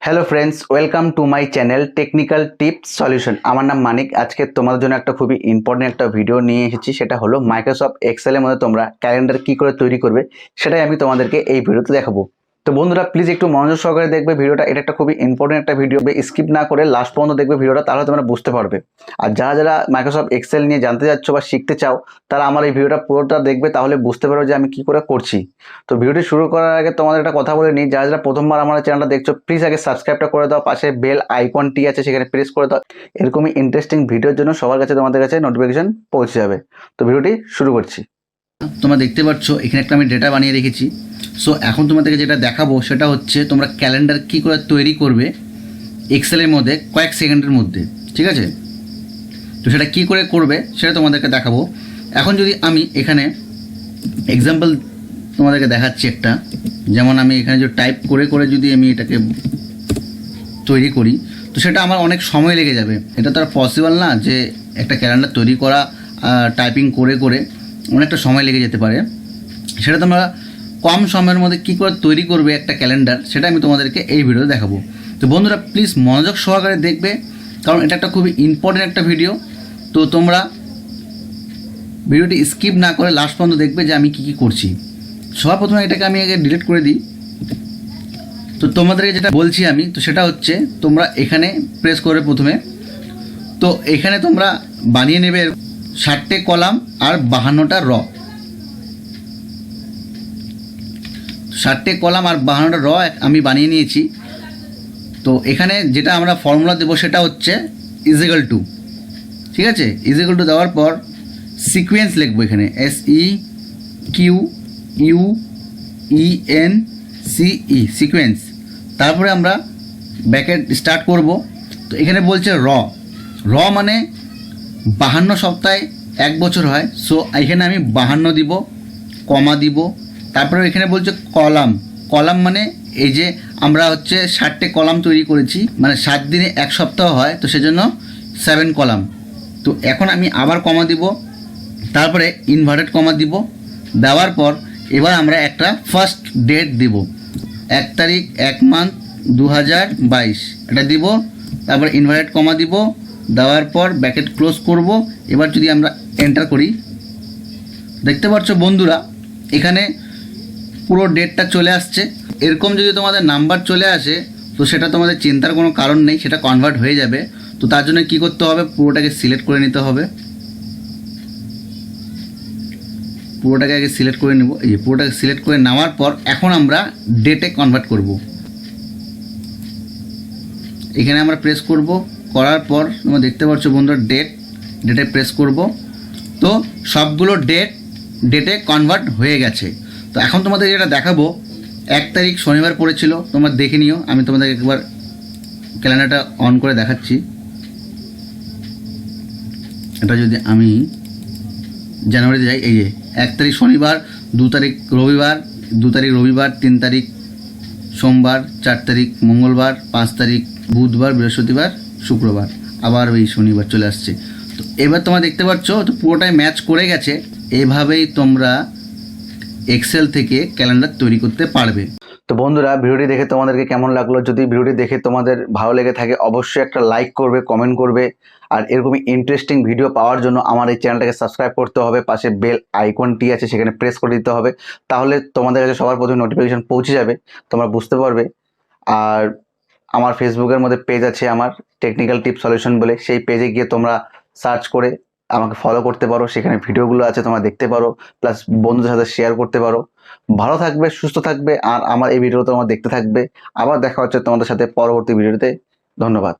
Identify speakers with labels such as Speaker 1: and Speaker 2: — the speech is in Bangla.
Speaker 1: Hello friends, welcome to my channel technical tips solution. আমার নাম মানিক। আজকে তোমাদের জন্য একটা খুবই ইম্পর্টেন্ট একটা ভিডিও নিয়ে এসেছি। সেটা হলো মাইক্রোসফট এক্সেলের মধ্যে তোমরা ক্যালেন্ডার কী করে তৈরি করবে সেটাই আমি তোমাদেরকে এই ভিডিওতে দেখাবো। তো বন্ধুরা প্লিজ একটু মনোযোগ সহকারে দেখবে ভিডিওটা। এটা একটা খুবই ইম্পর্টেন্ট একটা ভিডিও, স্কিপ না করে লাস্ট পর্যন্ত দেখবে ভিডিওটা, তাহলে তোমরা বুঝতে পারবে। আর যারা যারা মাইক্রোসফট এক্সেল নিয়ে জানতে যাচ্ছ বা শিখতে চাও তারা আমার এই ভিডিওটা পুরোটা দেখবে, তাহলে বুঝতে পারবে যে আমি কী করে করছি। তো ভিডিওটি শুরু করার আগে তোমাদের একটা কথা বলে নিই, যারা যারা প্রথমবার আমার চ্যানেলটা দেখছো প্লিজ আগে সাবস্ক্রাইবটা করে দাও, পাশে বেল আইকনটি আছে সেখানে প্রেস করে দাও। এরকমই ইন্টারেস্টিং ভিডিওর জন্য সবার কাছে তোমাদের কাছে নোটিফিকেশন পৌঁছে যাবে। তো ভিডিওটি শুরু করছি।
Speaker 2: তোমরা দেখতে পাচ্ছ এখানে একটা আমি ডেটা বানিয়ে রেখেছি। সো এখন তোমাদেরকে যেটা দেখাবো সেটা হচ্ছে তোমরা ক্যালেন্ডার কী করে তৈরি করবে এক্সেলের মধ্যে কয়েক সেকেন্ডের মধ্যে, ঠিক আছে? তো সেটা কী করে করবে সেটা তোমাদেরকে দেখাবো। এখন যদি আমি এখানে এক্সাম্পল তোমাদেরকে দেখাচ্ছি একটা, যেমন আমি এখানে যে টাইপ করে করে যদি আমি এটাকে তৈরি করি তো সেটা আমার অনেক সময় লেগে যাবে। এটা তো আর পসিবল না যে একটা ক্যালেন্ডার তৈরি করা টাইপিং করে করে অনেকটা সময় লেগে যেতে পারে। সেটা তোমরা কম সময়ের মধ্যে কী করে তৈরি করবে একটা ক্যালেন্ডার সেটা আমি তোমাদেরকে এই ভিডিওতে দেখাবো। তো বন্ধুরা প্লিজ মনোযোগ সহকারে দেখবে, কারণ এটা একটা খুবই ইম্পর্টেন্ট একটা ভিডিও। তো তোমরা ভিডিওটি স্কিপ না করে লাস্ট পর্যন্ত দেখবে যে আমি কী কী করছি। সবার প্রথমে এটাকে আমি আগে ডিলিট করে দিই। তো তোমাদেরকে যেটা বলছি আমি, তো সেটা হচ্ছে তোমরা এখানে প্রেস করে প্রথমে, তো এখানে তোমরা বানিয়ে নেবে 60টে কলাম আর 52টা র। 60টে কলাম আর 52টা র আমি বানিয়ে নিয়েছি। তো এখানে যেটা আমরা ফর্মুলা দেবো সেটা হচ্ছে ইজিক্যাল টু, ঠিক আছে? ইজিক্যাল টু দেওয়ার পর সিকোয়েন্স লিখবো এখানে SEQUENCE সিকোয়েন্স। তারপরে আমরা ব্যাকেট স্টার্ট করব। তো এখানে বলছে র মানে 52 সপ্তাহে 1 বছর হয়। সো এখানে আমি 52 দিব, কমা দিব। তারপরে এখানে বলছে কলাম মানে এই যে আমরা হচ্ছে 60টে কলাম তৈরি করেছি, মানে 7 দিনে 1 সপ্তাহ হয়, তো সেজন্য 7 কলাম। তো এখন আমি আবার কমা দিব, তারপরে ইনভার্টেড কমা দিব। দেওয়ার পর এবার আমরা একটা ফার্স্ট ডেট দিব, 1 তারিখ 1 মান্থ 2022 এটা দিব। তারপর ইনভার্টেড কমা দিব, দেওয়ার পর ব্র্যাকেট ক্লোজ করব। এবার যদি আমরা এন্টার করি, দেখতে পাচ্ছ বন্ধুরা এখানে পুরো ডেটটা চলে আসছে। এরকম যদি তোমাদের নাম্বার চলে আসে তো সেটা তোমাদের চিন্তার কোনো কারণ নেই, সেটা কনভার্ট হয়ে যাবে। তো তার জন্য কী করতে হবে, পুরোটাকে সিলেক্ট করে নিতে হবে। পুরোটাকে আগে সিলেক্ট করে নেব। এই যে পুরোটাকে সিলেক্ট করে নেওয়ার পর এখন আমরা ডেটে কনভার্ট করব। এখানে আমরা প্রেস করব, করার পর তোমরা দেখতে পাচ্ছ বন্ধুরা ডেটে প্রেস করব। তো সবগুলো ডেটে কনভার্ট হয়ে গেছে। তো এখন তোমাদের যেটা দেখাবো, 1 তারিখ শনিবার পড়েছিল, তোমরা দেখে নিও। আমি তোমাদের একবার ক্যালেন্ডারটা অন করে দেখাচ্ছি। এটা যদি আমি জানুয়ারিতে যাই, এই যে 1 তারিখ শনিবার, 2 তারিখ রবিবার, 3 তারিখ সোমবার, 4 তারিখ মঙ্গলবার, 5 তারিখ বুধবার, বৃহস্পতিবার, শুক্রবার, আবার ওই শনিবার চলে আসছে। তো এবার তোমরা দেখতে পাচ্ছ তো পুরোটাই ম্যাচ করে গেছে। এভাবেই তোমরা এক্সেল থেকে ক্যালেন্ডার তৈরি করতে পারবে।
Speaker 1: তো বন্ধুরা ভিডিওটি দেখে তোমাদেরকে কেমন লাগলো? যদি ভিডিওটি দেখে তোমাদের ভালো লেগে থাকে অবশ্যই একটা লাইক করবে, কমেন্ট করবে। আর এরকমই ইন্টারেস্টিং ভিডিও পাওয়ার জন্য আমার এই চ্যানেলটাকে সাবস্ক্রাইব করতে হবে, পাশে বেল আইকনটি আছে সেখানে প্রেস করে দিতে হবে, তাহলে তোমাদের কাছে সবার প্রথমে নোটিফিকেশান পৌঁছে যাবে, তোমরা বুঝতে পারবে। আর আমার ফেসবুকের মধ্যে পেজ আছে আমার টেকনিক্যাল টিপ সলিউশন বলে, সেই পেজে গিয়ে তোমরা সার্চ করে আমাকে ফলো করতে পারো, সেখানে ভিডিওগুলো আছে তোমরা দেখতে পারো, প্লাস বন্ধুদের সাথে শেয়ার করতে পারো। ভালো থাকবে, সুস্থ থাকবে, আর আমার এই ভিডিওটা তোমরা দেখতে থাকবে। আবার দেখা হচ্ছে তোমাদের সাথে পরবর্তী ভিডিওতে। ধন্যবাদ।